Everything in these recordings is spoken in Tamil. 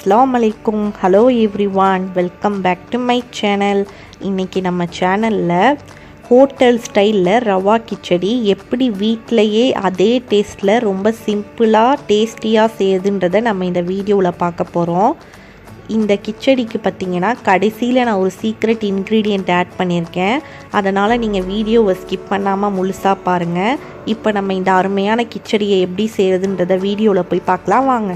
Assalamualaikum. Hello everyone. Welcome back to my channel. இன்னைக்கு நம்ம சேனல்ல ஹோட்டல் ஸ்டைல்ல ரவா கிச்சடி எப்படி வீட்லயே அதே டேஸ்ட்ல ரொம்ப சிம்பிளா டேஸ்டியா செய்யுதுன்றதை நம்ம இந்த வீடியோல பார்க்க போறோம். இந்த கிச்சடிக்கு பார்த்தீங்கன்னா கடைசியில் நான் ஒரு சீக்ரெட் இன்க்ரீடியன்ட் ஆட் பண்ணியிருக்கேன். அதனால் நீங்கள் வீடியோவை ஸ்கிப் பண்ணாமல் முழுசாக பாருங்கள். இப்போ நம்ம இந்த அருமையான கிச்சடியை எப்படி செய்கிறதுன்றதை வீடியோவில் போய் பார்க்கலாம் வாங்க.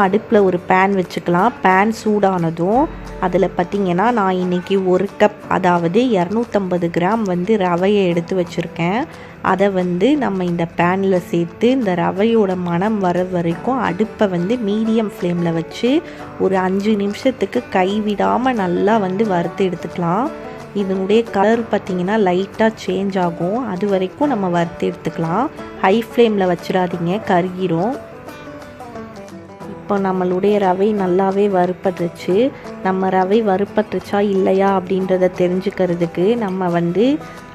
அடுப்பில் ஒரு பேன் வச்சுக்கலாம். பேன் சூடானதும் அதில் பார்த்திங்கன்னா நான் இன்றைக்கி ஒரு கப் அதாவது 250 கிராம் ரவையை எடுத்து வச்சுருக்கேன். அதை நம்ம இந்த பேனில் சேர்த்து இந்த ரவையோட மணம் வர வரைக்கும் அடுப்பை மீடியம் ஃப்ளேமில் வச்சு ஒரு 5 நிமிஷத்துக்கு கைவிடாமல் நல்லா வறுத்து எடுத்துக்கலாம். இதனுடைய கலர் பார்த்திங்கன்னா லைட்டாக சேஞ்ச் ஆகும். அது வரைக்கும் நம்ம வறுத்து எடுத்துக்கலாம். ஹை ஃப்ளேமில் வச்சிடாதீங்க, கருகிரும். இப்போ நம்மளுடைய ரவை நல்லாவே வறுப்பட்டுருச்சு. நம்ம ரவை வறுப்பட்டுருச்சா இல்லையா அப்படின்றத தெரிஞ்சுக்கிறதுக்கு நம்ம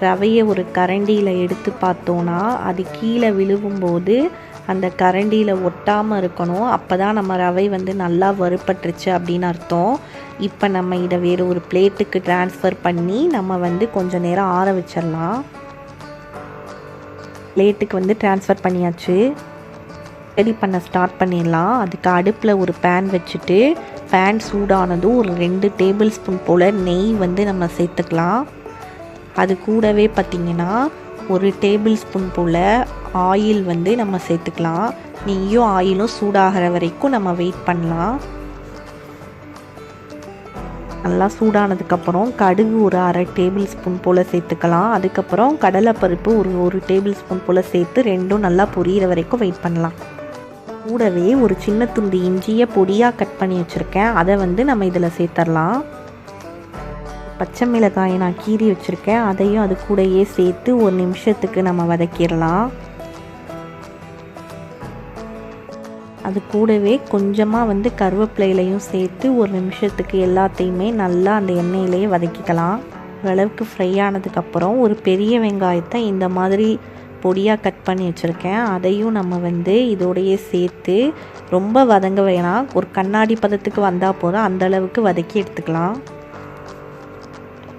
ரவையை ஒரு கரண்டியில் எடுத்து பார்த்தோன்னா அது கீழே விழுகும்போது அந்த கரண்டியில் ஒட்டாமல் இருக்கணும். அப்போ தான் நம்ம ரவை நல்லா வறுப்பட்டுருச்சு அப்படின்னு அர்த்தம். இப்போ நம்ம இதை வேறு ஒரு பிளேட்டுக்கு ட்ரான்ஸ்ஃபர் பண்ணி நம்ம கொஞ்சம் நேரம் ஆற வச்சிடலாம். பிளேட்டுக்கு ட்ரான்ஸ்ஃபர் பண்ணியாச்சு. ரெடி பண்ண ஸ்டார்ட் பண்ணிடலாம். அதுக்கு அடுப்பில் ஒரு பேன் வச்சுட்டு பேன் சூடானதும் ஒரு 2 டேபிள் ஸ்பூன் போல் நெய் நம்ம சேர்த்துக்கலாம். அது கூடவே பார்த்திங்கன்னா ஒரு டேபிள் ஸ்பூன் போல் ஆயில் நம்ம சேர்த்துக்கலாம். நெய்யும் ஆயிலும் சூடாகிற வரைக்கும் நம்ம வெயிட் பண்ணலாம். நல்லா சூடானதுக்கப்புறம் கடுகு ஒரு 1/2 டேபிள் ஸ்பூன் போல் சேர்த்துக்கலாம். அதுக்கப்புறம் கடலைப்பருப்பு ஒரு டேபிள் ஸ்பூன் போல் சேர்த்து ரெண்டும் நல்லா பொரியிற வரைக்கும் வெயிட் பண்ணலாம். கூடவே ஒரு சின்ன துண்டு இஞ்சியை பொடியாக கட் பண்ணி வச்சுருக்கேன். அதை நம்ம இதில் சேர்த்துடலாம். பச்சை மிளகாயை நான் கீறி வச்சுருக்கேன். அதையும் அது கூடயே சேர்த்து ஒரு நிமிஷத்துக்கு நம்ம வதக்கிடலாம். அது கூடவே கொஞ்சமாக கருவேப்பிலையிலையும் சேர்த்து ஒரு நிமிஷத்துக்கு எல்லாத்தையுமே நல்லா அந்த எண்ணெயிலேயே வதக்கிக்கலாம். ஓரளவுக்கு ஃப்ரை ஆனதுக்கப்புறம் ஒரு பெரிய வெங்காயத்தை இந்த மாதிரி பொடியாக கட் பண்ணி வச்சுருக்கேன். அதையும் நம்ம இதோடையே சேர்த்து ரொம்ப வதங்க வேணாம், ஒரு கண்ணாடி பதத்துக்கு வந்தால் போதும், அந்தளவுக்கு வதக்கி எடுத்துக்கலாம்.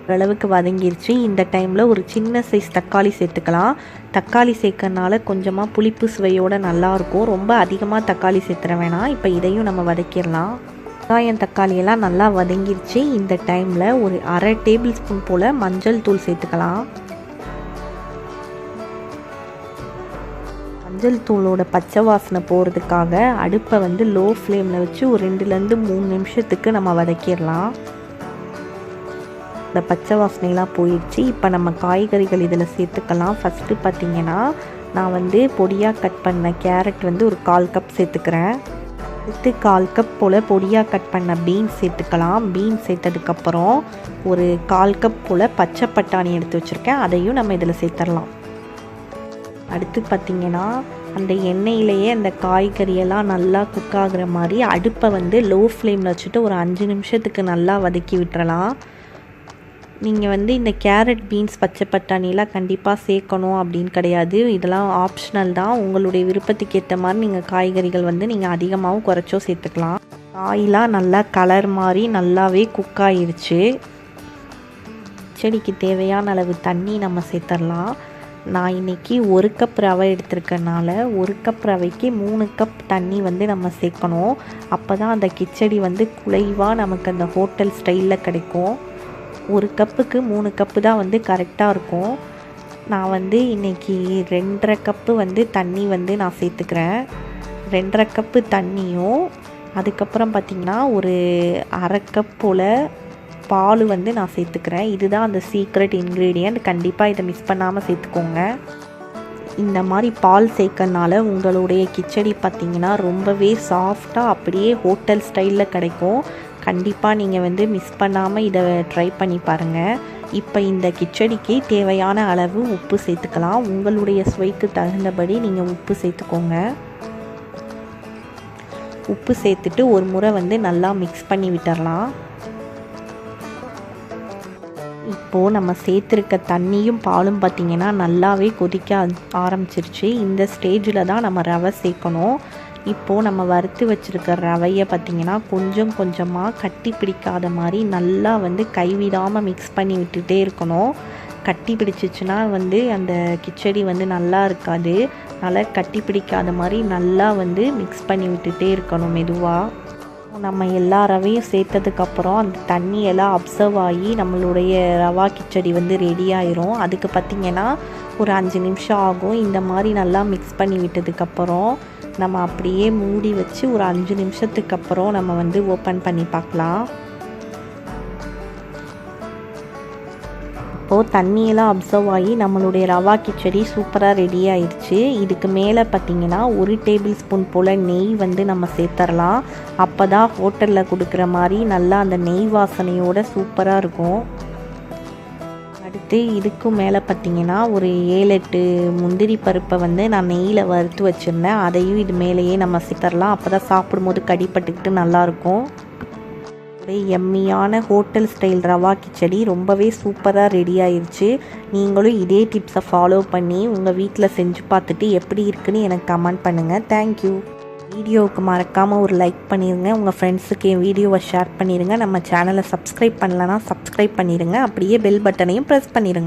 ஓரளவுக்கு வதங்கிருச்சு. இந்த டைமில் ஒரு சின்ன சைஸ் தக்காளி சேர்த்துக்கலாம். தக்காளி சேர்க்கறனால கொஞ்சமாக புளிப்பு சுவையோடு நல்லாயிருக்கும். ரொம்ப அதிகமாக தக்காளி சேர்த்துற வேணாம். இப்போ இதையும் நம்ம வதக்கிடலாம். வெங்காயம் தக்காளியெல்லாம் நல்லா வதங்கிருச்சு. இந்த டைமில் ஒரு 1/2 டேபிள் ஸ்பூன் போல் மஞ்சள் தூள் சேர்த்துக்கலாம். மஞ்சள் தூளோட பச்சை வாசனை போகிறதுக்காக அடுப்பை லோ ஃப்ளேமில் வச்சு ஒரு 2லேருந்து 3 நிமிஷத்துக்கு நம்ம வதக்கிடலாம். இந்த பச்சை வாசனைலாம் போயிடுச்சு. இப்போ நம்ம காய்கறிகள் இதில் சேர்த்துக்கலாம். ஃபஸ்ட்டு பார்த்திங்கன்னா நான் பொடியாக கட் பண்ண கேரட் ஒரு 1/4 கப் சேர்த்துக்கிறேன். அடுத்து 1/4 கப் போல் பொடியாக கட் பண்ண பீன்ஸ் சேர்த்துக்கலாம். பீன்ஸ் சேர்த்ததுக்கப்புறம் ஒரு 1/4 கப் போல் பச்சை பட்டாணி எடுத்து வச்சுருக்கேன். அதையும் நம்ம இதில் சேர்த்துடலாம். அடுத்து பார்த்திங்கன்னா அந்த எண்ணெயிலேயே அந்த காய்கறியெல்லாம் நல்லா குக் ஆகிற மாதிரி அடுப்பை லோ ஃப்ளேமில் வச்சுட்டு ஒரு 5 நிமிஷத்துக்கு நல்லா வதக்கி விட்டுறலாம். நீங்கள் இந்த கேரட் பீன்ஸ் பச்சை பட்டாணிலாம் கண்டிப்பாக சேர்க்கணும் அப்படின்னு கிடையாது. இதெல்லாம் ஆப்ஷனல் தான். உங்களுடைய விருப்பத்துக்கு ஏற்ற மாதிரி நீங்கள் காய்கறிகள் நீங்கள் அதிகமாகவும் குறைச்சோ சேர்த்துக்கலாம். காயெலாம் நல்லா கலர் மாதிரி நல்லாவே குக் ஆகிடுச்சு. செடிக்கு தேவையான அளவு தண்ணி நம்ம சேர்த்துடலாம். நான் இன்றைக்கி 1 கப் ரவை எடுத்துருக்கனால 1 கப் ரவைக்கு 3 கப் தண்ணி நம்ம சேர்க்கணும். அப்போ தான் அந்த கிச்சடி குலைவாக நமக்கு அந்த ஹோட்டல் ஸ்டைலில் கிடைக்கும். 1 கப்புக்கு 3 கப்பு தான் கரெக்டாக இருக்கும். நான் இன்றைக்கி 2.5 கப்பு தண்ணி நான் சேர்த்துக்கிறேன். 2.5 கப்பு தண்ணியும் அதுக்கப்புறம் பார்த்திங்கன்னா ஒரு 1/2 கப் போல் பால் நான் சேர்த்துக்கிறேன். இதுதான் அந்த சீக்ரெட் இன்க்ரீடியண்ட். கண்டிப்பாக இதை மிஸ் பண்ணாமல் சேர்த்துக்கோங்க. இந்த மாதிரி பால் சேர்க்கறனால உங்களுடைய கிச்சடி பார்த்திங்கன்னா ரொம்பவே சாஃப்டாக அப்படியே ஹோட்டல் ஸ்டைலில் கிடைக்கும். கண்டிப்பாக நீங்கள் மிஸ் பண்ணாமல் இதை ட்ரை பண்ணி பாருங்கள். இப்போ இந்த கிச்சடிக்கு தேவையான அளவு உப்பு சேர்த்துக்கலாம். உங்களுடைய சுவைக்கு தகுந்தபடி நீங்கள் உப்பு சேர்த்துக்கோங்க. உப்பு சேர்த்துட்டு ஒரு முறை நல்லா மிக்ஸ் பண்ணி விட்டுறலாம். இப்போது நம்ம சேர்த்துருக்க தண்ணியும் பாலும் பார்த்திங்கன்னா நல்லாவே கொதிக்க ஆரம்பிச்சிருச்சு. இந்த ஸ்டேஜில் தான் நம்ம ரவை சேர்க்கணும். இப்போது நம்ம வறுத்து வச்சுருக்க ரவையை பார்த்திங்கன்னா கொஞ்சம் கொஞ்சமாக கட்டி பிடிக்காத மாதிரி நல்லா வந்து கைவிடாமல் மிக்ஸ் பண்ணி விட்டுட்டே இருக்கணும். கட்டி பிடிச்சிச்சுன்னா வந்து அந்த கிச்சடி வந்து நல்லா இருக்காது. நல்லா கட்டி பிடிக்காத மாதிரி நல்லா வந்து மிக்ஸ் பண்ணி விட்டுட்டே இருக்கணும் மெதுவாக. நம்ம எல்லா ரவையும் சேர்த்ததுக்கப்புறம் அந்த தண்ணியெல்லாம் அப்சர்வ் ஆகி நம்மளுடைய ரவா கிச்சடி வந்து ரெடி ஆயிரும். அதுக்கு பார்த்திங்கன்னா ஒரு 5 நிமிஷம் ஆகும். இந்த மாதிரி நல்லா மிக்ஸ் பண்ணி விட்டதுக்கப்புறம் நம்ம அப்படியே மூடி வச்சு ஒரு 5 நிமிஷத்துக்கு அப்புறம் நம்ம வந்து ஓப்பன் பண்ணி பார்க்கலாம். இப்போது தண்ணியெல்லாம் அப்சர்வ் ஆகி நம்மளுடைய ரவா கிச்சடி சூப்பராக ரெடி ஆயிடுச்சு. இதுக்கு மேலே பார்த்திங்கன்னா 1 டேபிள் ஸ்பூன் போல் நெய் வந்து நம்ம சேர்த்துடலாம். அப்போ தான் ஹோட்டலில் கொடுக்குற மாதிரி நல்லா அந்த நெய் வாசனையோடு சூப்பராக இருக்கும். அடுத்து இதுக்கும் மேலே பார்த்திங்கன்னா ஒரு 7-8 முந்திரி பருப்பை வந்து நான் நெய்யில் வறுத்து வச்சுருந்தேன். அதையும் இது மேலேயே நம்ம சேர்த்துடலாம். அப்போ தான் சாப்பிடும்போது கடிப்பட்டுக்கிட்டு நல்லாயிருக்கும். ஒரு எம்மியான ஹோட்டல் ஸ்டைல் ரவா கிச்சடி ரொம்பவே சூப்பராக ரெடி ஆயிடுச்சு. நீங்களும் இதே டிப்ஸை ஃபாலோ பண்ணி உங்கள் வீட்டில் செஞ்சு பார்த்துட்டு எப்படி இருக்குன்னு எனக்கு கமெண்ட் பண்ணுங்கள். தேங்க்யூ. வீடியோவுக்கு மறக்காமல் ஒரு லைக் பண்ணிடுங்க. உங்கள் ஃப்ரெண்ட்ஸுக்கு என் வீடியோவை ஷேர் பண்ணிடுங்க. நம்ம சேனலை சப்ஸ்கிரைப் பண்ணலன்னா சப்ஸ்கிரைப் பண்ணிடுங்க. அப்படியே பெல் பட்டனையும் ப்ரெஸ் பண்ணிடுங்க.